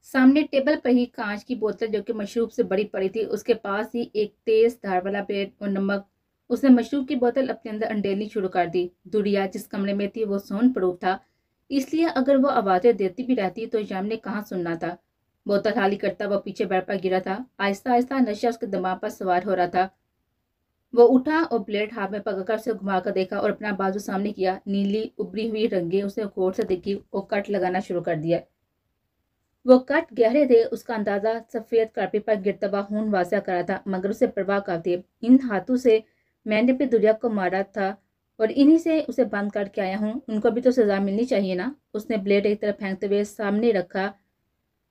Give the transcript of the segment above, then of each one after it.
सामने टेबल पर ही कांच की बोतल जो कि मशरूब से बड़ी पड़ी थी, उसके पास ही एक तेज धार वाला ब्लेड और नमक। उसने मशरूब की बोतल अपने अंदर अंडेलनी शुरू कर दी। दुड़िया जिस कमरे में थी वो सोन प्रूफ था, इसलिए अगर वो आवाजें देती भी रहती तो जाम ने कहाँ सुनना था। बोतल खाली करता वो पीछे बेड पर गिरा था। आहिस्ता आहिस्ता नशा उसके दिमाग पर सवार हो रहा था। वो उठा और ब्लेड हाथ में पकड़कर उसे घुमाकर देखा और अपना बाजू सामने किया। नीली उभरी हुई रंगे उसे गौर से देखी और कट लगाना शुरू कर दिया। वो कट गहरे थे, उसका अंदाजा सफेद कार्पेट पर गिरता हुआ खून वासा करा था, मगर उसे परवाह का थी। इन हाथों से मैंने भी दुनिया को मारा था और इन्हीं से उसे बंद करके आया हूँ, उनको भी तो सजा मिलनी चाहिए ना। उसने ब्लेड एक तरफ फेंकते हुए सामने रखा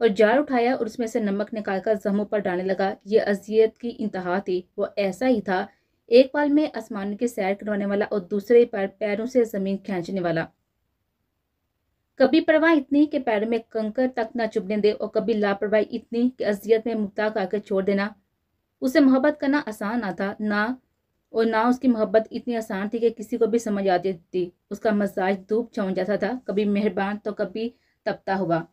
और जार उठाया और उसमें से नमक निकालकर जख्मों पर डालने लगा। ये अजियत की इंतहा थी। वो ऐसा ही था, एक पल में आसमान की सैर करवाने वाला और दूसरे पर पैरों से जमीन खींचने वाला। कभी परवाह इतनी कि पैरों में कंकर तक न चुभने दे और कभी लापरवाही इतनी कि अजियत में मुब्तला करके छोड़ देना। उसे मोहब्बत करना आसान ना था ना, और ना उसकी मोहब्बत इतनी आसान थी कि किसी को भी समझ आती थी। उसका मजाज धूप छाँव जैसा था, कभी मेहरबान तो कभी तपता हुआ।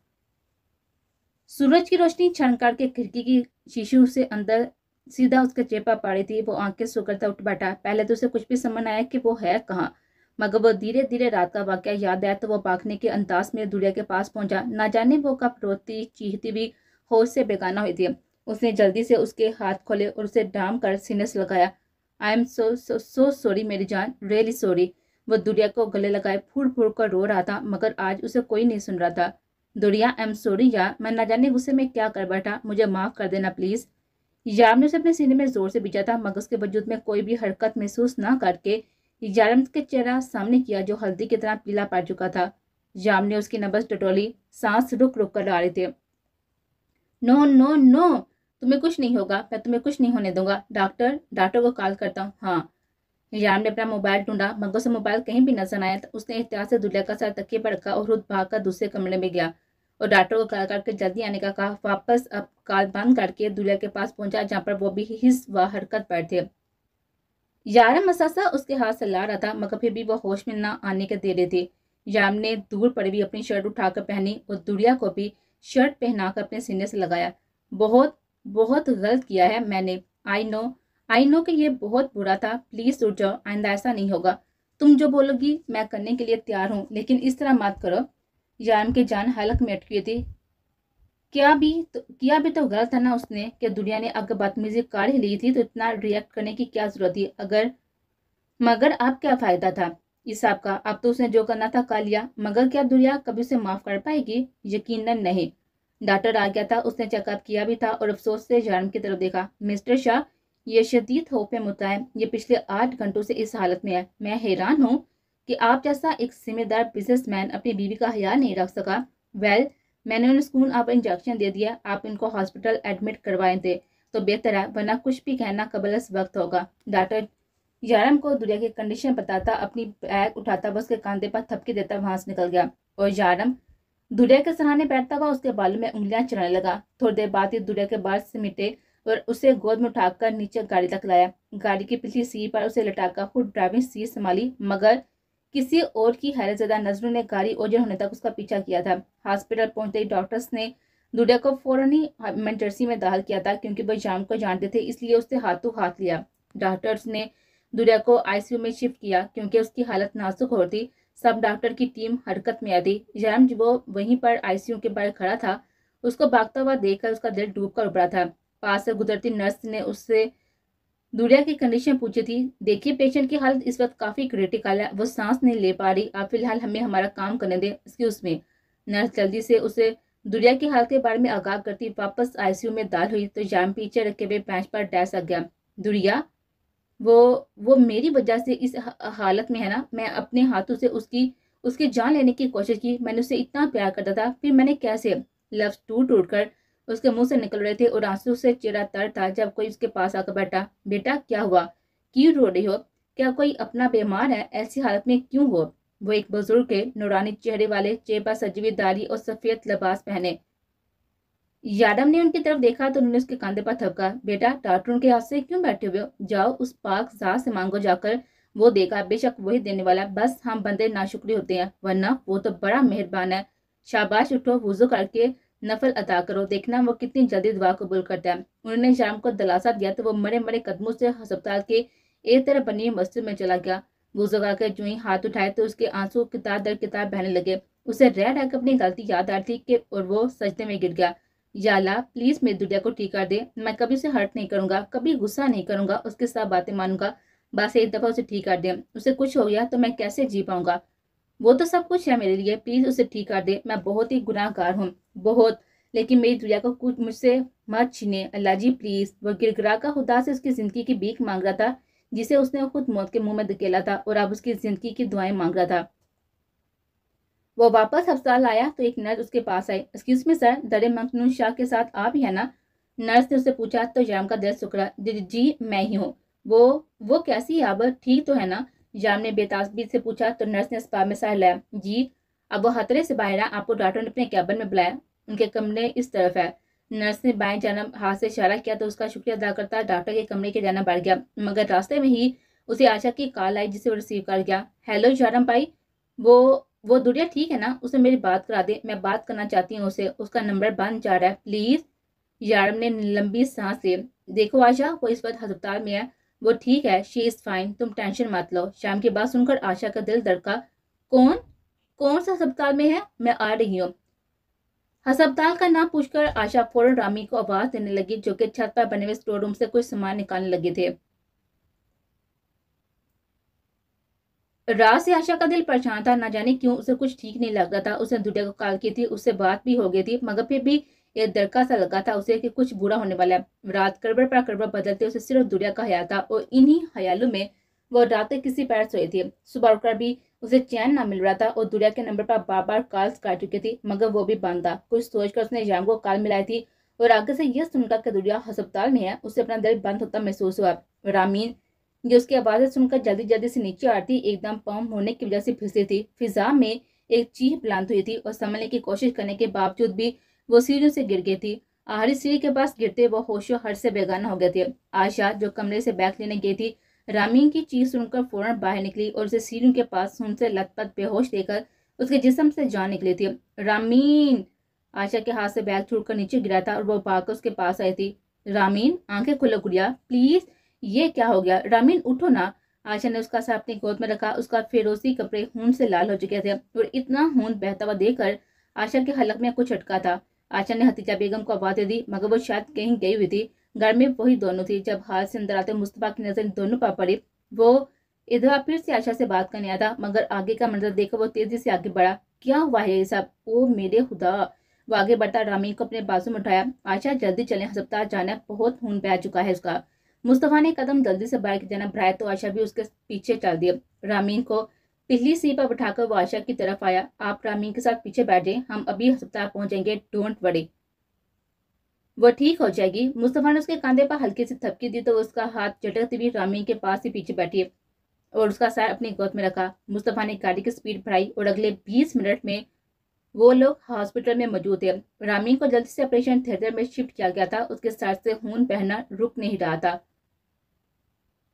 सूरज की रोशनी छणकार के खिड़की की शीशों से अंदर सीधा उसके चेपा पाड़ी थी। वो आंखें सुकड़ता उठ बैठा। पहले तो उसे कुछ भी समझ आया कि वो है कहाँ, मगर वो धीरे धीरे रात का वाकया याद आया तो वो भागने के अंदाज में दुनिया के पास पहुंचा। ना जाने वो कब रोती चीखती हुई होश से बेगाना हुई थी। उसने जल्दी से उसके हाथ खोले और उसे डाम कर सीने से लगाया। I am so so so sorry मेरी जान, रियली सॉरी। वो दुनिया को गले लगाए फूट फूट कर रो रहा था, मगर आज उसे कोई नहीं सुन रहा था। दुरिया आई एम सॉरी यार, मैं न जाने गुस्से में क्या कर बैठा, मुझे माफ कर देना प्लीज। यार ने उसे अपने सीने में जोर से बिछा था, मगर उसके वजूद में कोई भी हरकत महसूस ना करके यारम के चेहरा सामने किया जो हल्दी की तरह पीला पड़ चुका था। याम ने उसकी नब्ज टटोली, सांस रुक रुक कर आ रहे थे। नो नो नो, तुम्हें कुछ नहीं होगा, मैं तुम्हें कुछ नहीं होने दूंगा। डॉक्टर डॉक्टर को कॉल करता हूँ। हाँ। याम ने अपना मोबाइल ढूंढा, मगर उसे मोबाइल कहीं भी नजर आया। तो उसने एहतियात से दुल्हा का सर तकिए पर रखा और खुद भागकर दूसरे कमरे में गया और डॉक्टर को कॉल करके जल्दी आने का कहा। वापस अब कॉल बंद करके दुल्हा के पास पहुंचा, जहां पर वो भी हिस व हरकत पर थे। यारम मसासा उसके हाथ से ला रहा था, मगर फिर भी वो होश में ना आने के दे रहे थे। याम ने दूर पड़ी हुई अपनी शर्ट उठाकर पहनी और दुड़िया को भी शर्ट पहनाकर अपने सीने से लगाया। बहुत बहुत गलत किया है मैंने। आई नो कि ये बहुत बुरा था, प्लीज उठ जाओ, आइंदा ऐसा नहीं होगा। तुम जो बोलोगी मैं करने के लिए तैयार हूँ, लेकिन इस तरह मत करो। याम की जान हलक में अटकी थी। किया भी तो गलत है ना उसने, कि दुनिया ने अगर बदतमीजी कर ही ली थी तो इतना रिएक्ट करने की क्या जरूरत थी। अगर मगर अब क्या फायदा था इस सब का, अब तो उसने जो करना था कर लिया। मगर क्या दुनिया कभी उसे माफ कर पाएगी? यकीनन नहीं। डॉक्टर आ गया था, उसने चेकअप किया भी था और अफसोस से जारम की तरफ देखा। मिस्टर शाह, ये शदीद खौफ में मुबतला है, ये पिछले 8 घंटों से इस हालत में है। मैं हैरान हूँ कि आप जैसा एक जिम्मेदार बिजनेसमैन अपनी बीवी का ख्याल नहीं रख सका। वेल, मैंने उन्हें स्कूल आप इंजेक्शन दे दिया, आप इनको हॉस्पिटल एडमिट करवाए थे तो बेहतर है, वरना कुछ भी कहना कबल इस वक्त होगा। डॉक्टर यारम को दुनिया की कंडीशन बताता अपनी बैग उठाता हुआ उसके कंधे पर थपकी देता वहां से निकल गया। और यारम दुनिया के सराहने बैठता हुआ उसके बालों में उंगलियां चलाने लगा। थोड़ी देर बाद ही दुनिया के बाल समेटे और उसे गोद में उठाकर नीचे गाड़ी तक लाया। गाड़ी की पिछली सीट पर उसे लटाकर खुद ड्राइविंग सीट संभाली, मगर किसी और की हैरतजदा नजरों ने गाड़ी ओझल होने तक उसका पीछा किया था। हॉस्पिटल पहुंचते ही डॉक्टर्स ने दुनिया को फौरन ही इमरजेंसी में दाखिल किया था, क्योंकि वो जाम को जानते थे, इसलिए उससे हाथों हाथ लिया। डॉक्टर्स ने दुनिया को आईसीयू में शिफ्ट किया, क्योंकि उसकी हालत नाजुक हो रही थी। सब डॉक्टर की टीम हरकत में आई थी। जैम वो वहीं पर आईसीयू के बाहर खड़ा था, उसको भागता हुआ देखकर उसका दिल डूब कर उभरा था। पास से गुजरती नर्स ने उससे दुनिया की कंडीशन पूछी थी। देखिए, पेशेंट की हालत इस वक्त काफी क्रिटिकल है, वो सांस नहीं ले पा रही, आप फिलहाल हमें हमारा काम करने दें। एक्सक्यूज में। नर्स जल्दी से उसे दुनिया की हालत के बारे में आगाह करती वापस आईसीयू में दाखिल हुई तो जैम पीछे रखे हुए बेंच पर डैस आ गया। दुनिया, वो वो मेरी वजह से इस हालत में है ना। मैं अपने हाथों से उसकी उसकी जान लेने की कोशिश की, मैंने उसे इतना प्यार करता था, फिर मैंने कैसे? लफ्ज टूट टूट कर उसके मुंह से निकल रहे थे और आंसू से चेहरा तर था जब कोई उसके पास आकर बैठा। बेटा क्या हुआ, क्यों रो रही हो? क्या कोई अपना बीमार है? ऐसी हालत में क्यों हो? वो एक बुजुर्ग के नूरानी चेहरे वाले, चेहरा सजी हुई दाढ़ी और सफेद लिबास पहने। यादव ने उनकी तरफ देखा तो उन्होंने उसके कंधे पर थपका। बेटा, डॉक्टरों के हाथ से क्यों बैठे हुए हो? जाओ उस पाक जात से मांगो जाकर, वो देगा, बेशक वही देने वाला। बस हम बंदे नाशुक्री होते हैं, वरना वो तो बड़ा मेहरबान है। शाबाश, उठो, वुजू करके नफल अता करो, देखना वो कितनी जल्दी दुआ कबूल करता है। उन्होंने शाम को दिलासा दिया तो वो मरे मरे कदमों से अस्पताल के एक तरफ बनी मस्जिद में चला गया। वुज़ू कर जो ही हाथ उठाए तो उसके आंसू किताब दर किताब बहने लगे। उसे रह रह कर अपनी गलती याद आ रही कि और वो सजदे में गिर गया। या अल्लाह प्लीज मेरी दुनिया को ठीक कर दे, मैं कभी उसे हर्ट नहीं करूंगा, कभी गुस्सा नहीं करूंगा, उसके साथ बातें मानूंगा, बस एक दफा उसे ठीक कर दे। उसे कुछ हो गया तो मैं कैसे जी पाऊंगा? वो तो सब कुछ है मेरे लिए, प्लीज उसे ठीक कर दे। मैं बहुत ही गुनाहगार हूँ, बहुत, लेकिन मेरी दुनिया को कुछ मुझसे मत छीने अल्लाह जी प्लीज। वो गिड़गिड़ा का खुदा से उसकी जिंदगी की भीख मांग रहा था, जिसे उसने खुद मौत के मुंह में धकेला था, और अब उसकी जिंदगी की दुआएं मांग रहा था। वो वापस अस्पताल आया तो एक नर्स उसके पास आई। एक्सक्यूज मी सर, दरे मखनून शाह के साथ आप ही है ना? नर्स ने उससे पूछा तो जाम का दिल सुकड़ा। जी मैं ही हूँ। वो कैसी है अब, ठीक तो है ना? जाम ने बेतासबी से पूछा तो नर्स ने अस्पताल में सर लाया। जी अब वो खतरे से बाहर है, आपको डॉक्टर ने अपने कैबिन में बुलाया, उनके कमरे इस तरफ है। नर्स ने बाएं जानब हाथ से इशारा किया तो उसका शुक्रिया अदा करता डॉक्टर के कमरे के जाना बढ़ गया, मगर रास्ते में ही उसे आशा की कॉल आई जिसे वो रिसीव कर गया। हेलो जारम भाई, वो वो दुनिया ठीक है ना? उसे मेरी बात करा दे, मैं बात करना चाहती हूँ उसे, उसका नंबर बंद जा रहा है प्लीज। यारम ने लंबी सांस ली। देखो आशा, वो इस वक्त अस्पताल में है, वो ठीक है, शी इज फाइन, तुम टेंशन मत लो। शाम की बात सुनकर आशा का दिल धड़का। कौन कौन सा अस्पताल में है? मैं आ रही हूँ। अस्पताल का नाम पूछकर आशा फौरन रामी को आवाज देने लगी, जो कि छत पर बने हुए स्टोर रूम से कुछ सामान निकालने लगे थे। रात से आशा का दिल परेशान था, ना जाने क्यों उसे कुछ ठीक नहीं लग रहा था। उसने दुर्गा को कॉल की थी, उससे बात भी हो गई थी, मगर फिर भी एक दरका सा लगा था उसे कि कुछ बुरा होने वाला है। रात करबड़ पर करबड़ बदलते उसे सिर्फ दुर्गा का ख्याल था, और इन्हीं ख्यालों में वो रात तक किसी पैर सोई थी। सुबह उठकर भी उसे चैन ना मिल रहा था, और दुर्गा के नंबर पर बार बार कॉल्स कर चुकी थी, मगर वो भी बंद था। कुछ सोचकर उसने जाम को कॉल मिलाई थी, और आगे से यह सुनकर कि दुर्गा अस्पताल में है, उसे अपना दिल बंद होता महसूस हुआ। रामीन जो उसकी आवाज़ें सुनकर जल्दी जल्दी से नीचे आती, एकदम पम होने की वजह से फिसली थी। फिजा में एक चीख बुलंद हुई थी, और संभलने की कोशिश करने के बावजूद भी वो सीढ़ियों से गिर गई थी। आखिरी सीढ़ी के पास गिरते वो होशो हर से बेगाना हो गए थे। आशा जो कमरे से बैग लेने गई थी, रामीन की चीख सुनकर फौरन बाहर निकली, और उसे सीढ़ियों के पास सुन से लथपथ बेहोश देकर उसके जिस्म से जान निकली थी। रामीन! आशा के हाथ से बैग छूटकर नीचे गिरा था, और वो भागकर उसके पास आई थी। रामीन, आंखें खोलो गुड़िया प्लीज, ये क्या हो गया? रामीन उठो ना। आशा ने उसका सर अपनी गोद में रखा। उसका फिरोजी कपड़े खून से लाल हो चुके थे, और इतना खून बहता हुआ देखकर आशा के हलक में कुछ अटका था। आशा ने हतीजा बेगम को आवाज दे दी, मगर वो शायद कहीं गई हुई थी। घर में वही दोनों थी। जब हाल से अंदर आते मुस्तफा की नजर दोनों पर पड़ी, वो इधर फिर से आशा से बात करने आया था, मगर आगे का मंजर देखकर वो तेजी से आगे बढ़ा। क्या हुआ है ये सब? ओ मेरे खुदा! वो आगे बढ़ता रामीन को अपने बाजू में उठाया। आशा जल्दी चले, अस्पताल जाना है, बहुत खून बह चुका है उसका। मुस्तफा ने कदम जल्दी से बाइक जाना बढ़ाया तो आशा भी उसके पीछे चल दी। रामीन को पिछली सीट पर बिठाकर वो आशा की तरफ आया। आप रामीन के साथ पीछे बैठ जाए, हम अभी अस्पताल पहुंचेंगे, डोंट वरी, वो ठीक हो जाएगी। मुस्तफा ने उसके कंधे पर हल्की सी थपकी दी तो उसका हाथ झटकती हुई रामीन के पास ही पीछे बैठी और उसका सर अपनी गोद में रखा। मुस्तफा ने गाड़ी की स्पीड बढ़ाई, और अगले 20 मिनट में वो लोग हॉस्पिटल में मौजूद थे। रामीन को जल्दी से ऑपरेशन थिएटर में शिफ्ट किया गया था। उसके सर से खून बहना रुक नहीं रहा था।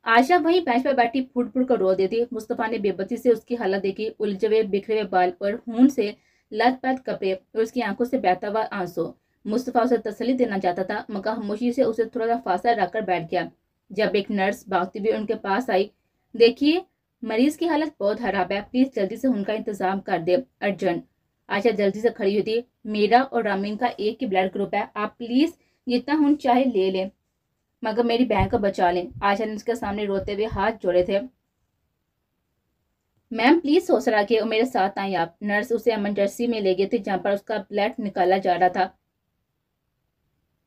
आशा वहीं बेंच पर बैठी फुट फुट कर रो देती। मुस्तफा ने बेबसी से उसकी हालत देखी, उलझे हुए बिखरे हुए बाल और खून से लथपथ कपड़े और उसकी आंखों से बहता हुआ आंसू। मुस्तफा उसे तसल्ली देना चाहता था, मगर खामोशी से उसे थोड़ा सा फासला रखकर बैठ गया। जब एक नर्स भागती हुई उनके पास आई, देखिए मरीज की हालत बहुत खराब है, प्लीज जल्दी से उनका इंतजाम कर दे, अर्जेंट। आशा जल्दी से खड़ी हुई थी। मेरा और रामीन का एक ही ब्लड ग्रुप है, आप प्लीज जितना खून चाहे ले लें, मगर मेरी बहन को बचा लें। आशा ने उसके सामने रोते हुए हाथ जोड़े थे। मैम प्लीज हौसला रखिए और मेरे साथ आए आप। नर्स उसे इमरजेंसी में ले गए थे, जहां पर उसका ब्लड निकाला जा रहा था।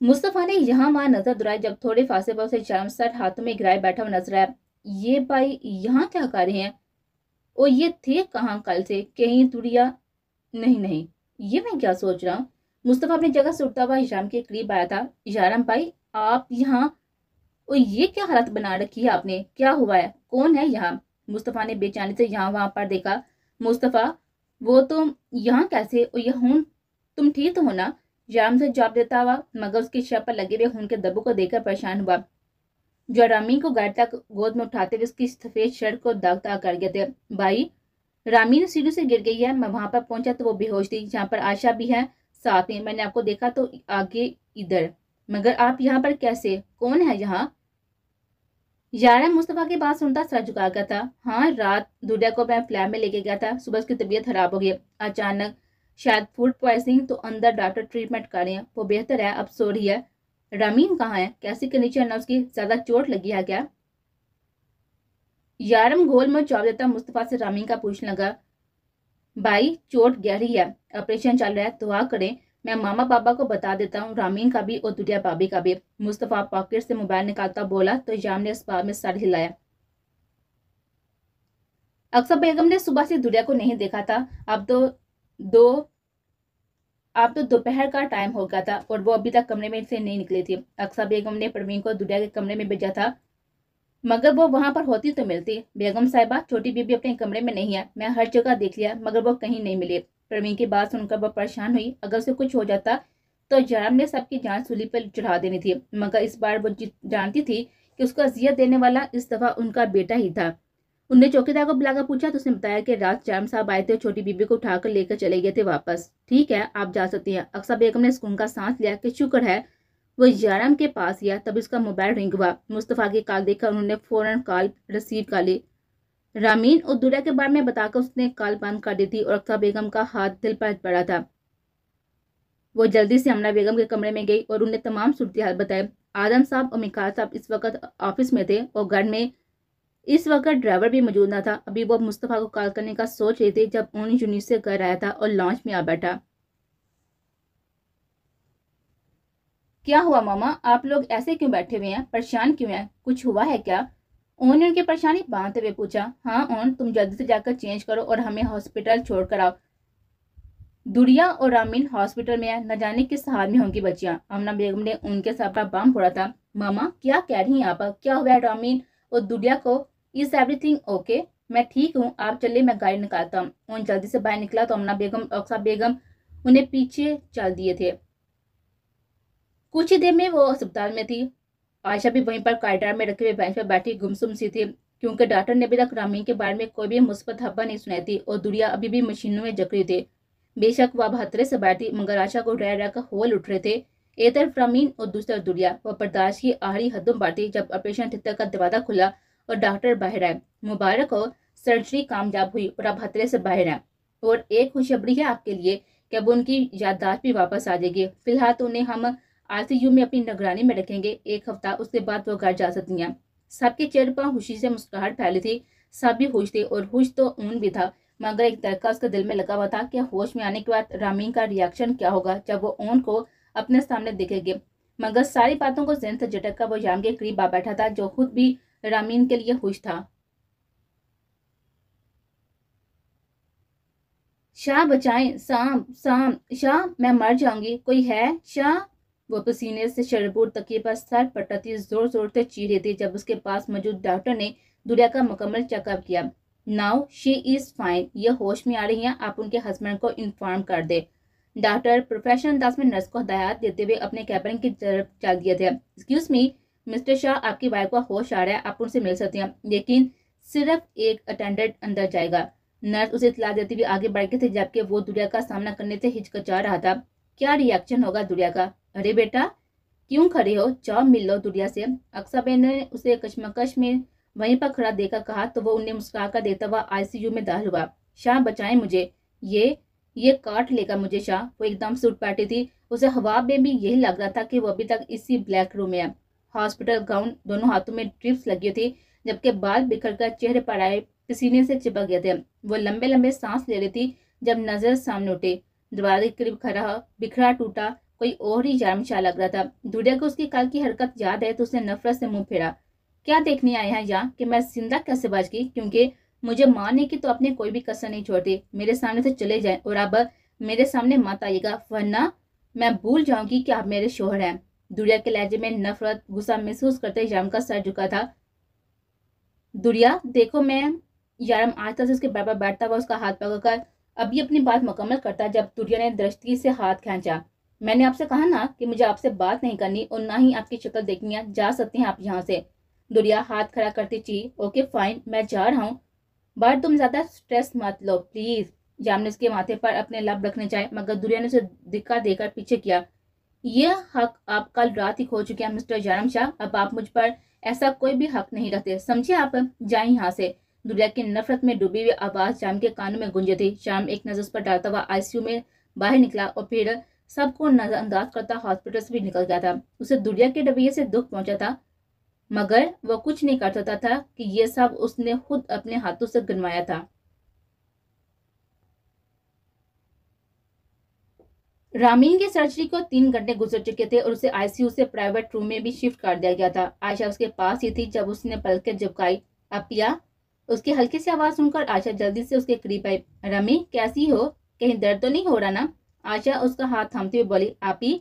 मुस्तफा ने यहाँ वहां नजर दुराई, जब थोड़े फासले पर उसे शर्मसार हाथों में गिराए बैठा हुआ नजर आया। ये भाई यहाँ क्या कर रहे हैं? और ये थे कहाँ कल से? कहीं तुड़िया? नहीं नहीं, ये मैं क्या सोच रहा हूँ। मुस्तफा अपनी जगह से उठता हुआ हिशाम के करीब आया था। यारम भाई आप यहाँ, और ये क्या हालत बना रखी है आपने? क्या हुआ है? कौन है यहाँ? मुस्तफा ने बेचैनी से यहाँ वहां पर देखा। मुस्तफा, वो तुम यहाँ कैसे? और यह खून, तुम ठीक तो हो ना? जाम से जवाब देता हुआ, मगर उसकी शव पर लगे हुए खून के धब्बों को देखकर परेशान हुआ, जो रामीन को घर तक गोद में उठाते हुए उसकी सफेद शर्ट को दाग दाग कर गए थे। भाई, रामीन सीढ़ी से गिर गई है, मैं वहां पर पहुंचा तो वो बेहोश थी। जहाँ पर आशा भी है, साथ में मैंने आपको देखा तो आगे इधर, मगर आप यहाँ पर कैसे, कौन है यहाँ? यारम मुस्तफा की बात सुनता सर झुका गया था। हाँ, रात दुर्गा को मैं फ्लैट में लेके गया था। सुबह उसकी तबीयत खराब हो गई अचानक, शायद फूड पॉइजनिंग, तो अंदर डॉक्टर ट्रीटमेंट कर रहे हैं, वो बेहतर है, अब सो रही है। रामीन कहाँ है? कैसी कंडीशन है उसकी? ज्यादा चोट लगी है क्या? यारम गोल में जवाब देता मुस्तफा से रामीन का पूछने लगा। भाई चोट गहरी है, ऑपरेशन चल रहा है, दुआ करें। मैं मामा पापा को बता देता हूँ, रामीन का भी और दुनिया भाभी का भी। मुस्तफा पॉकेट से मोबाइल निकालता बोला तो याम ने इस बात में सर हिलाया। अक्सर बेगम ने सुबह से दुनिया को नहीं देखा था। दो अब तो दोपहर का टाइम हो गया था और वो अभी तक कमरे में से नहीं निकली थी। अक्सर बेगम ने परवीन को दुनिया के कमरे में भेजा था, मगर वो वहां पर होती तो मिलती। बेगम साहिबा, छोटी बीबी अपने कमरे में नहीं है, मैं हर जगह देख लिया मगर वो कहीं नहीं मिली। प्रवीण की बात सुनकर वो परेशान हुई। अगर उसे कुछ हो जाता तो जराम ने सबकी जान सूली पर चढ़ा देनी थी, मगर इस बार वो जानती थी कि उसको अजियत देने वाला इस दफा उनका बेटा ही था। उनने चौकीदार को बुलाकर पूछा तो उसने बताया कि रात जाम साहब आए थे, छोटी बीबी को उठाकर लेकर चले गए थे वापस। ठीक है, आप जा सकती हैं। अक्सर बेगम ने सुकून का सांस लिया कि शुक्र है वो यारम के पास गया। तब उसका मोबाइल रिंग हुआ। मुस्तफा की कॉल देखकर उन्होंने फौरन कॉल रिसीव कर ली। रामीन और दुर्गा के बारे में बताकर उसने कॉल बंद कर दी थी और अक्सर बेगम का हाथ दिल पर पड़ा था। वो जल्दी से अमना बेगम के कमरे में गई और उन्हें तमाम सूरत बताई। आदम साहब और मिकाल साहब इस वक्त ऑफिस में थे और घर में इस वक्त ड्राइवर भी मौजूद न था। अभी वो मुस्तफा को कॉल करने का सोच रहे थे जब ओनी यूनिट से घर आया था और लॉन्च में आ बैठा। क्या हुआ मामा, आप लोग ऐसे क्यों बैठे हुए हैं? परेशान क्यों हैं? कुछ हुआ है क्या? ओन ने उनकी परेशानी बांधते हुए पूछा। हाँ ओन, तुम जल्दी से जाकर चेंज करो और हमें हॉस्पिटल छोड़कर आओ। दुरिया और रामीन हॉस्पिटल में है, न जाने किस हाल में होंगी बच्चियां। अमना बेगम ने उनके सर पर बम फोड़ा था। मामा क्या कह रही हैं आप? क्या हुआ है रामीन और दुरिया को? Is everything okay? मैं ठीक हूँ, आप चलिए, मैं गाड़ी निकालता हूँ। उन जल्दी से बाहर निकला तो अमना बेगम और अक्सा बेगम उन्हें पीछे चल दिए थे। कुछ ही देर में वो अस्पताल में थी। आयशा भी वहीं पर कॉरिडोर में रखे हुए बेंच पर बैठी गुमसुम सी थी, क्योंकि डॉक्टर ने अभी तक रामीन के बारे में कोई भी मुस्बत खबर नहीं सुनाई थी और दुरिया अभी भी मशीनों में जकड़ी थे। बेशक वह खतरे से बैठी, मगर आशा को रह रहकर होल उठ रहे थे। एक तरफ रामीन और दूसरी तरफ दुरिया। वह बर्दाश्त की आखिरी हदों पर थी जब ऑपरेशन थिएटर का दरवाजा खुला और डॉक्टर बाहर आए। मुबारक हो, सर्जरी कामयाब हुई और अब खतरे से बाहर है। और एक खुशखबरी है आपके लिए कि अब उनकी याददाश्त भी वापस आ जाएगी। फिलहाल तो उन्हें हम आईसीयू में अपनी निगरानी में रखेंगे, एक हफ्ता, उसके बाद वो घर जा सकती हैं। सबके चेहरे पर खुशी से मुस्कुराहट फैली थी। सब भी खुश थे और खुश तो ऊन भी था, मगर एक दरका उसके दिल में लगा हुआ था कि होश में आने के बाद रामीन का रिएक्शन क्या होगा जब वो ऊन को अपने सामने दिखेगी। मगर सारी बातों को जहन से झटक कर वो याम के करीब आ बैठा था, जो खुद भी रामीन के लिए खुश था। शाह बचाएं, शाम शाम, शाह मैं मर जाऊंगी, कोई है शाह? वो पसीने से शरबूर तकिए पर सर पटती जोर जोर से चीख रही थी जब उसके पास मौजूद डॉक्टर ने दुनिया का मुकम्मल चेकअप किया। नाउ शी इज फाइन, ये होश में आ रही हैं, आप उनके हस्बैंड को इन्फॉर्म कर दे। डॉक्टर प्रोफेशनल अंदाज में नर्स को हदायत देते हुए अपने कैबिन की तरफ चल दिए थे। एक्सक्यूज मी मिस्टर शाह, आपकी वाइफ का होश आ रहा है, आप उनसे मिल सकते हैं, लेकिन सिर्फ एक अटेंडेंट अंदर जाएगा। नर्स उसे इतला देती हुई आगे बढ़ गई थी जबकि वो दुनिया का सामना करने से हिचकिचा रहा था। क्या रिएक्शन होगा दुनिया का? अरे बेटा क्यों खड़े हो, जाओ मिल लो दुनिया से। अक्सा बेन ने उसे कशमकश में वहीं पर खड़ा देखकर कहा तो वो उन्हें मुस्कुराकर देता हुआ आईसीयू में दाखिल हुआ। शाह बचाएं मुझे, ये काट लेगा मुझे शाह। वो एकदम से उठ बैठी थी। उसे हवा में भी यही लग रहा था कि वो अभी तक इसी ब्लैक रूम में है। हॉस्पिटल गाउन, दोनों हाथों में ड्रिप्स लगी थी जबकि बाल बिखर कर चेहरे पर आए पसीने से चिपक गए थे। वो लंबे लंबे सांस ले रही थी जब नजर सामने उठे। दरवाजे के करीब खड़ा बिखरा टूटा कोई और ही शर्मशाह लग रहा था। दुर्या को उसकी कल की हरकत याद है तो उसने नफरत से मुंह फेरा। क्या देखने आए हैं यहाँ कि मैं जिंदा कैसे बच गई? क्योंकि मुझे मारने की तो अपने कोई भी कसर नहीं छोड़ती। मेरे सामने से चले जाए और अब मेरे सामने मत आइएगा, वरना मैं भूल जाऊंगी कि आप मेरे शोहर हैं। दुर्या के लहजे में नफरत गुस्सा महसूस करते याम का सर झुका था। दुर्या देखो, मैं यारम आस्ता से उसके बराबर बैठता हुआ उसका हाथ पकड़कर अभी अपनी बात मुकम्मल करता जब दुर्या ने दृष्टि से हाथ खींचा। मैंने आपसे कहा ना कि मुझे आपसे बात नहीं करनी और ना ही आपकी शक्ल देखनी है, जा सकते हैं आप यहाँ से। दुर्या हाथ खड़ा करती ची। ओके फाइन, मैं जा रहा हूँ, बट तुम ज्यादा स्ट्रेस मत लो प्लीज। जाम ने उसके माथे पर अपने लब रखने चाहे मगर दुरिया ने उसे धिक्का देकर पीछे किया। यह हक आप कल रात ही खो चुके हैं मिस्टर जारम शाह, अब आप मुझ पर ऐसा कोई भी हक नहीं रखते, समझे आप, जाए यहाँ से। दुरिया की नफरत में डूबी हुई आवाज जाम के कानों में गूंजी थी। जाम एक नजर उस पर डालता हुआ आईसीयू में बाहर निकला और फिर सबको नजरअंदाज करता हॉस्पिटल से भी निकल गया था। उसे दुरिया के रवैये से दुख पहुंचा था मगर वो कुछ नहीं कर सकता था कि ये सब उसने खुद अपने हाथों से गिनवाया था। रामीन की सर्जरी को 3 घंटे गुजर चुके थे और उसे आईसीयू से प्राइवेट रूम में भी शिफ्ट कर दिया गया था। आयशा उसके पास ही थी जब उसने पलकें झपकाई। अपिया, उसकी हल्की सी आवाज सुनकर आयशा जल्दी से उसके करीब आई। रमी, कैसी हो, कहीं दर्द तो नहीं हो रहा ना? आयशा उसका हाथ थामते हुए बोली। आपी,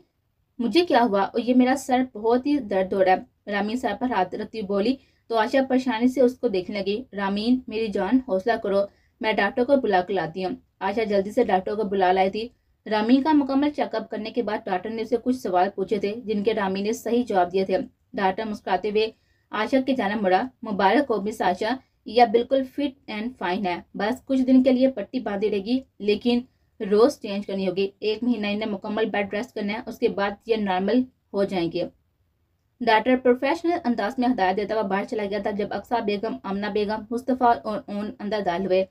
मुझे क्या हुआ? और ये मेरा सर बहुत ही दर्द हो रहा है। रामीन सर पर हाथ रखती हुई बोली तो आयशा परेशानी से उसको देखने लगी। रामीन, मेरी जान, हौसला करो, मैं डॉक्टर को बुला कर लाती हूँ। आयशा जल्दी से डॉक्टर को बुला लाई थी। रामीन का मुकम्मल चेकअप करने के बाद डॉक्टर ने उसे कुछ सवाल पूछे थे जिनके रामीन ने सही जवाब दिए थे। डॉक्टर मुस्कुराते हुए आशा की जानिब मुड़ा। मुबारक हो मिस आशा, यह बिल्कुल फिट एंड फाइन है, बस कुछ दिन के लिए पट्टी बांधी रहेगी लेकिन रोज चेंज करनी होगी। 1 महीना इन्हें मुकम्मल बेड रेस्ट करना है, उसके बाद ये नॉर्मल हो जाएंगे। डॉक्टर प्रोफेशनल अंदाज में हदायत देता हुआ बाहर चला गया था। जब अक्सा बेगम, अमना बेगम, मुस्तफ़ा और ऊन अंदर दाखिल हुए।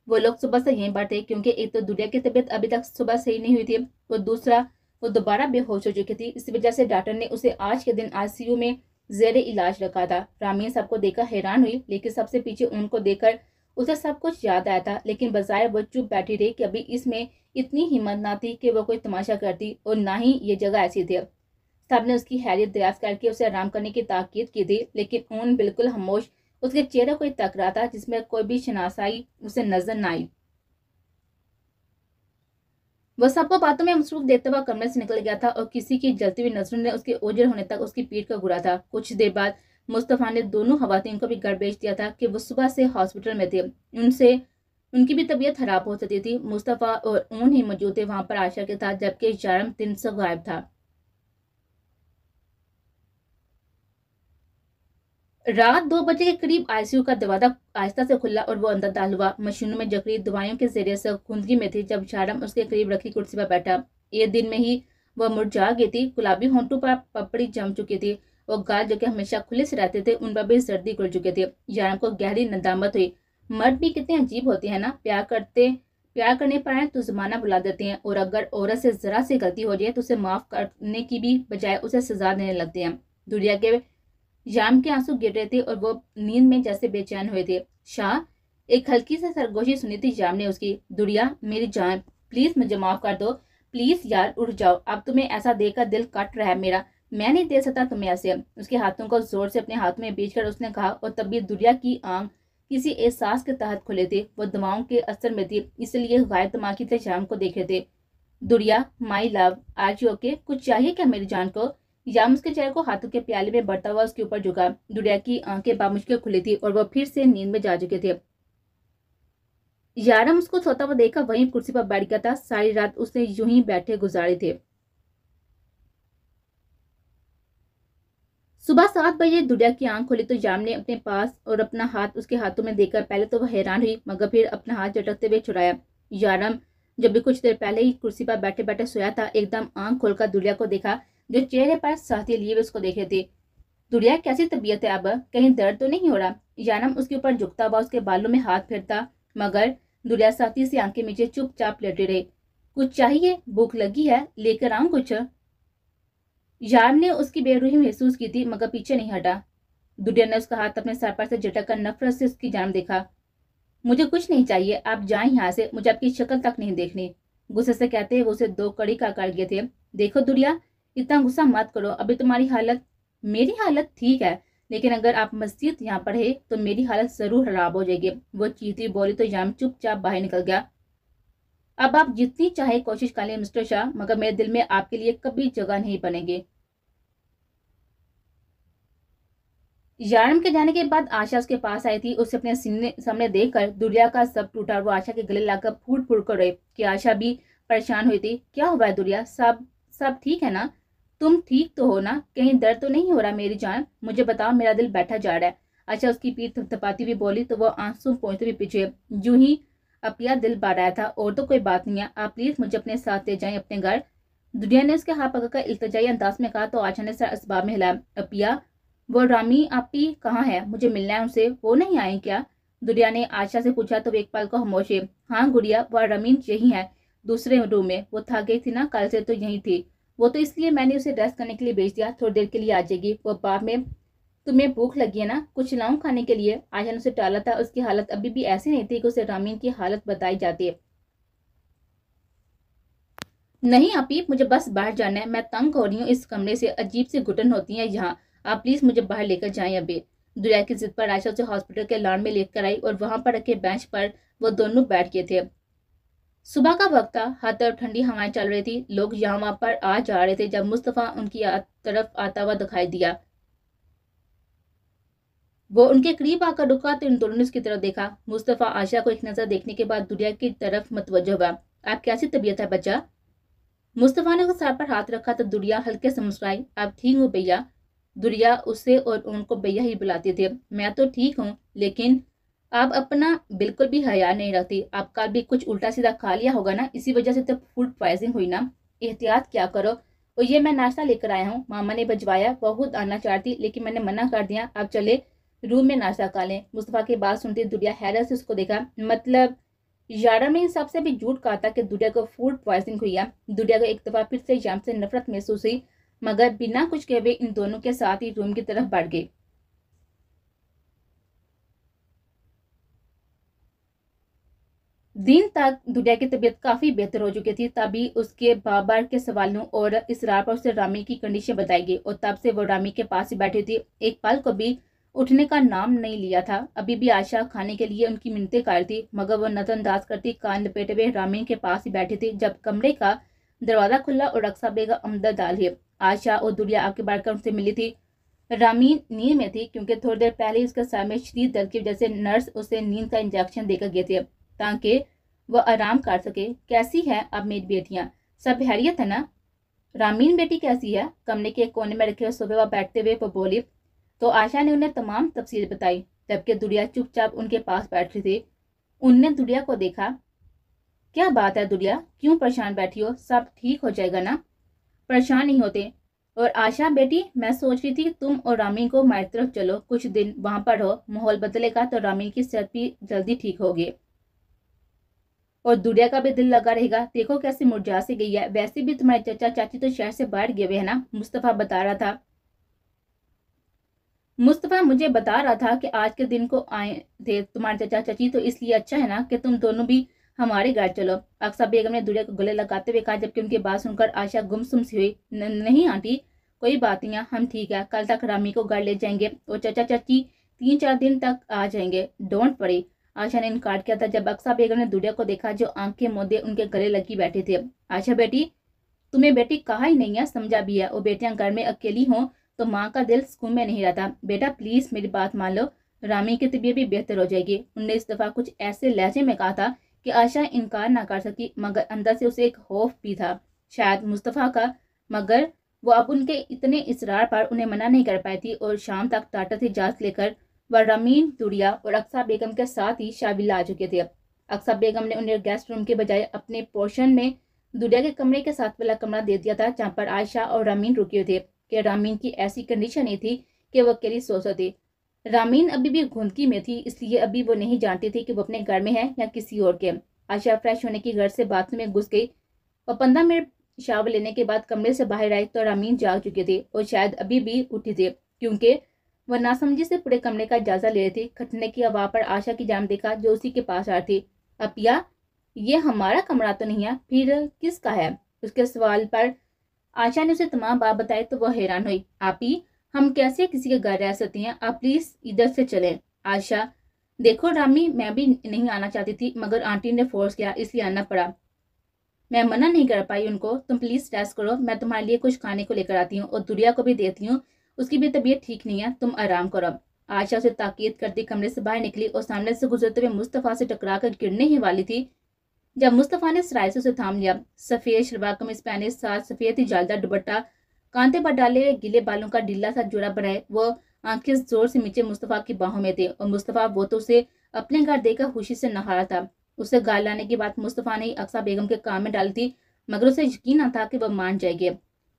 वो लोग सुबह से यहीं पर थे क्योंकि एक तो दुरिया की तबीयत अभी तक सुबह सही नहीं हुई थी और दूसरा वो दोबारा बेहोश हो चुकी थी। इस वजह से डॉक्टर ने उसे आज के दिन आईसीयू में जेरे इलाज रखा था। रामीन सबको देखकर हैरान हुई लेकिन सबसे पीछे उनको देखकर उसे सब कुछ याद आया था, लेकिन बजाय वो चुप बैठी रही कि अभी इसमें इतनी हिम्मत ना थी कि वो कोई तमाशा करती और ना ही ये जगह ऐसी थी। सबने उसकी हैरियत दरियाफ्त करके उसे आराम करने की ताकीद की थी लेकिन ऊन बिल्कुल खामोश उसके चेहरे को तक रहा था जिसमें कोई भी शनासाई उसे नजर न आई। वह सबको बातों में मसरूफ देते हुए कमरे से निकल गया था और किसी की जलती हुई नजरों ने उसके ओझल होने तक उसकी पीठ का घुरा था। कुछ देर बाद मुस्तफा ने दोनों खवातीन को भी घर भेज दिया था कि वो सुबह से हॉस्पिटल में थे। उनसे उनकी भी तबीयत खराब हो सकती थी। मुस्तफा और ऊन ही मौजूद थे वहां पर आशा के साथ, जबकि जारम 300 गायब था। रात 2 बजे के करीब आईसीयू का दरवाजा आहिस्ता से खुला और वो अंदर दाखिल हुआ। मशीनों में जकड़ी दवाइयों के जरिए से खुंदगी में थी जब शारम उसके करीब रखी कुर्सी पर बैठा। ये दिन में ही वह मुरझा गई थी। गुलाबी होंठों पर पपड़ी जम चुकी थी और गाल जो कि हमेशा खुले से रहते थे उन पर भी सर्दी खुल चुके थे। शारम को गहरी नदामत हुई। मर्द भी कितने अजीब होते हैं ना, प्यार करने पर आए तो जमाना बुला देते हैं और अगर औरत से जरा सी गलती हो जाए तो उसे माफ करने की भी बजाय उसे सजा देने लगते हैं। दुनिया के जाम के आंसू गिर रहे थे और वो नींद में जैसे बेचैन हुए थे। शाह, एक हल्की से सरगोशी सुनी थी जाम ने उसकी। दुरिया, मेरी जान, प्लीज मुझे माफ कर दो, प्लीज यार, उठ जाओ, अब तुम्हें ऐसा देखकर दिल कट रहा है मेरा, मैं नहीं दे सकता तुम्हें ऐसे। उसके हाथों को जोर से अपने हाथ में बीच कर उसने कहा और तभी दुरिया की आंख किसी एहसास के तहत खुले थे। वो दवाओं के असर में थी इसलिए गायब दिमागी से जाम को देख रहे थे। दुरिया, माई लव, आज यू ओके, कुछ चाहिए क्या मेरी जान को? याम उसके चेहरे को हाथों के प्याले में बढ़ता हुआ उसके ऊपर झुका। दुरिया की आंखें बामुश्किल खुली थी और वह फिर से नींद में जा चुके थे। यारम उसको सोता हुआ देखा वहीं कुर्सी पर बैठ गया था। सारी रात उसने यूं ही बैठे गुजारे थे। सुबह 7 बजे दुरिया की आंख खुली तो याम ने अपने पास और अपना हाथ उसके हाथों में देखकर पहले तो वह हैरान हुई मगर फिर अपना हाथ झटकते हुए छुड़ाया। यारम जब भी कुछ देर पहले ही कुर्सी पर बैठे बैठे सोया था, एकदम आंख खोलकर दुरिया को देखा जो चेहरे पर साथी लिए हुए उसको देखे थे। दुरिया, कैसी तबीयत है अब, कहीं दर्द तो नहीं हो रहा? यानम उसके ऊपर झुकता हुआ उसके बालों में हाथ फेरता मगर दुरिया साथी से आंखें नीचे चुपचाप लेटे रहे। कुछ चाहिए? भूख लगी है, लेकर आऊं कुछ? यार ने उसकी बेरुही महसूस की थी मगर पीछे नहीं हटा। दुरिया ने उसका हाथ अपने सर पर से झटक कर नफरत से उसकी जान देखा। मुझे कुछ नहीं चाहिए, आप जाएं यहाँ से, मुझे आपकी शक्ल तक नहीं देखनी। गुस्से से कहते हुए वो उसे 2 कड़ी का कर गए थे। देखो दुरिया, इतना गुस्सा मत करो, अभी तुम्हारी हालत, मेरी हालत ठीक है लेकिन अगर आप मस्जिद यहाँ पर है तो मेरी हालत जरूर खराब हो जाएगी। वो चीती बोली तो याम चुपचाप बाहर निकल गया। अब आप जितनी चाहे कोशिश कर लें मिस्टर शाह मगर मेरे दिल में आपके लिए कभी जगह नहीं बनेगी। यारम के जाने के बाद आशा उसके पास आई थी। उसे अपने सीने सामने देखकर दुरिया का सब टूटा। वो आशा के गले लाकर फूट फूट कर रहे कि आशा भी परेशान हुई थी। क्या हुआ है दुरिया, सब सब ठीक है ना? तुम ठीक तो हो ना? कहीं दर्द तो नहीं हो रहा मेरी जान? मुझे बताओ, मेरा दिल बैठा जा रहा है। आशा उसकी पीठ थपथपाती हुई बोली तो वो आंसू पहुंचते हुए पीछे। यूं ही अपिया दिल बार आया था। और तो कोई बात नहीं है, आप प्लीज मुझे अपने साथ ले जाएं अपने घर। दुनिया ने उसके हाथ पकड़कर इल्तिजाई अंदाज में कहा तो आशा ने सर असबाब में हिलाया। अपिया, वो रामी आपी कहाँ है? मुझे मिलना है उनसे, वो नहीं आई क्या? दुनिया ने आशा से पूछा तो एक पल को खामोश है। हाँ गुड़िया, वह रमीन यही है, दूसरे रूम में। वो थक गई थी ना, कल से तो यही थी। वो तो इसलिए मैंने उसे रेस्ट करने के लिए भेज दिया, थोड़ी देर के लिए आ जाएगी वो। बाद में तुम्हें भूख लगी है ना, कुछ लाऊं खाने के लिए? आशा ने उसे टाला था। उसकी हालत अभी भी ऐसी नहीं थी कि उसे रामीन की हालत बताई जाती है। नहीं आपी, मुझे बस बाहर जाना है, मैं तंग हो रही हूँ इस कमरे से, अजीब सी घुटन होती है यहाँ। आप प्लीज मुझे बाहर लेकर जाएं अभी। दुनिया की जिद पर आशा उसे हॉस्पिटल के लॉन में लेकर आई और वहां पर रखे बेंच पर वो दोनों बैठ गए थे। सुबह का वक्त था, हर तरफ ठंडी हवाएं चल रही थी। लोग यहाँ वहां पर आ जा रहे थे। जब मुस्तफा उनकी तरफ आता हुआ दिखाई दिया, वो उनके करीब आकर रुका तो इन दोनों ने उसकी तरफ देखा। मुस्तफा आशा को एक नजर देखने के बाद दुनिया की तरफ मतवज्जो हुआ। आप कैसी तबीयत है बच्चा? मुस्तफा ने उसके सर पर हाथ रखा तो दुरिया हल्के से मुस्कुराई। आप ठीक हो भैया? दुरिया उसे और उनको भैया ही बुलाते थे। मैं तो ठीक हूँ, लेकिन आप अपना बिल्कुल भी हया नहीं रखती। आप कल भी कुछ उल्टा सीधा खा लिया होगा ना, इसी वजह से तो फूड पॉइजनिंग हुई ना। एहतियात क्या करो। और ये मैं नाश्ता लेकर आया हूँ, मामा ने भिजवाया। बहुत आना चाहती लेकिन मैंने मना कर दिया। आप चले रूम में नाश्ता खा लें। मुस्तफा की बात सुनती दुरिया हैरत से उसको देखा। मतलब यारा ने इन सबसे भी झूठ कहा था कि दुनिया को फूड पॉइजनिंग हुई है। दुनिया को एक दफा फिर से जाम से नफरत महसूस हुई, मगर बिना कुछ कहे हुए इन दोनों के साथ ही रूम की तरफ बढ़ गई। दिन तक दुनिया की तबीयत काफी बेहतर हो चुकी थी, तभी उसके बाबर के सवालों और इसरार पर उसे रामी की कंडीशन बताई गई और तब से वो रामी के पास ही बैठी थी। एक पल को भी उठने का नाम नहीं लिया था। अभी भी आशा खाने के लिए उनकी मिन्नतें कर थी, मगर वो नजरअंदाज करती कान लपेटे हुए रामी के पास ही बैठी थी। जब कमरे का दरवाजा खुला और रक्सा बेगम अंदर डाली, आशा और दुनिया आगे बढ़कर उनसे मिली थी। रामी नींद में थी क्योंकि थोड़ी देर पहले उसके सर में शदीद दर्द की वजह से नर्स उसे नींद का इंजेक्शन देकर गए थे ताकि वह आराम कर सके। कैसी है अब मेरी बेटियां, सब हैरियत है ना? रामीन बेटी कैसी है? कमरे के कोने में रखे सुबह वह बैठते हुए वो बोली तो आशा ने उन्हें तमाम तफसील बताई, जबकि दुरिया चुपचाप उनके पास बैठी थी। उनने दुरिया को देखा। क्या बात है दुरिया, क्यों परेशान बैठी हो? सब ठीक हो जाएगा ना? परेशान नहीं होते। और आशा बेटी, मैं सोच रही थी तुम और रामीन को हमारी तरफ चलो, कुछ दिन वहां पर हो, माहौल बदलेगा तो रामीन की सेहत भी जल्दी ठीक होगी और दुनिया का भी दिल लगा रहेगा। देखो कैसे मुरझा सी गई है। वैसे भी तुम्हारे चाचा चाची तो शहर से बाहर गए हुए है ना, मुस्तफा बता रहा था। मुस्तफा मुझे बता रहा था कि आज के दिन को आए थे तुम्हारे चाचा चाची, तो इसलिए अच्छा है ना कि तुम दोनों भी हमारे घर चलो। अक्सर बेगम ने दुनिया को गले लगाते हुए कहा, जबकि उनकी बात सुनकर आशा गुमसुम सी हुई। नहीं आंटी, कोई बात नहीं है, हम ठीक है, कल तक रामी को घर ले जाएंगे और चाचा चाची 3-4 दिन तक आ जाएंगे, डोंट वरी। आशा ने इनकार किया था जब अक्सर बेगम ने दुनिया को देखा जो आंखें मोदे उनके गले लगी बैठे थे। आशा बेटी, तुम्हें बेटी कहा ही नहीं है, समझा भी है, और बेटियां घर में अकेली हों तो माँ का दिल सुकून में नहीं रहता। बेटा प्लीज मेरी बात मान लो, रामी की तबीयत भी बेहतर हो जाएगी। उनने इस दफा कुछ ऐसे लहजे में कहा था कि आशा इनकार ना कर सकी, मगर अंदर से उसे एक खौफ भी था, शायद मुस्तफा का। मगर वो अब उनके इतने इसरार पर उन्हें मना नहीं कर पाई थी और शाम तक टाटा से इजाजत लेकर वह रमीन, दुरिया और अक्सा बेगम के साथ ही शाबिला आ चुके थे। अक्सा बेगम ने उन्हें गेस्ट रूम के बजाय अपने पोर्शन में दुरिया के कमरे के साथ वाला कमरा दे दिया था, जहाँ पर आयशा और रमीन रुके हुए थे कि रामीन की ऐसी कंडीशन नहीं थी कि वो अकेली सो सकती। रामीन अभी भी घुंदकी में थी, इसलिए अभी वो नहीं जानती थी कि वो अपने घर में है या किसी और के। आशा फ्रेश होने की घर से बाथरूम में घुस गई और 15 मिनट शावर लेने के बाद कमरे से बाहर आई तो रामीन जाग चुकी थी और शायद अभी भी उठी थी, क्योंकि वह नासमझी से पूरे कमरे का जायजा ले रही थी। खटने की आवाज पर आशा की जान देखा जो उसी के पास आ रही थी। अपिया, ये हमारा कमरा तो नहीं है, फिर किसका है? उसके सवाल पर आशा ने उसे तमाम बात बताई तो वह हैरान हुई। आपी, हम कैसे किसी के घर रह सकती हैं? आप प्लीज इधर से चलें। आशा, देखो रामी, मैं भी नहीं आना चाहती थी, मगर आंटी ने फोर्स किया इसलिए आना पड़ा। मैं मना नहीं कर पाई उनको। तुम प्लीज रेस्ट करो, मैं तुम्हारे लिए कुछ खाने को लेकर आती हूँ और दुरिया को भी देती हूँ, उसकी भी तबीयत ठीक नहीं है, तुम आराम करो। आशा उसे ताकीद करती कमरे से बाहर निकली और सामने से गुजरते हुए मुस्तफा से टकरा कर गिरने ही वाली थी जब मुस्तफा ने सराय से उसे थाम लिया। सफेद शलवार कमीज पहने, साथ सफेद ही जालदार दुपट्टा कांधे पर डाले हुए गीले बालों का ढीला सा जोड़ा बनाए, वो आंखें जोर से नीचे मुस्तफा की बाहों में थे और मुस्तफा वो तो उसे अपने घर देकर खुशी से नहा रहा था। उसे गाल लाने की बात मुस्तफ़ा ने अक्सा बेगम के कान में डाली थी, मगर उसे यकीन न था कि वह मान जाएगी।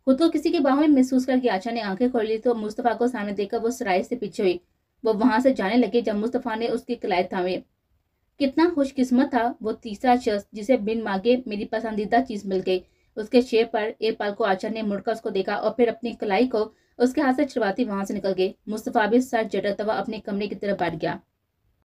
खुद को किसी की बाहों में महसूस करके आशा ने आंखें खोल ली तो मुस्तफ़ा को सामने देखकर वो सराय से पीछे हुई। वो वहां से जाने लगे जब मुस्तफ़ा ने उसकी कलाई थामे। कितना खुशकिस्मत था वो तीसरा शख्स जिसे बिन मांगे मेरी पसंदीदा चीज मिल गई। उसके शेर पर एक पल को आशा ने मुड़कर उसको देखा और फिर अपनी कलाई को उसके हाथ से छुड़वाती वहां से निकल गई। मुस्तफ़ा भी सर झटकता हुआ अपने कमरे की तरफ बढ़ गया।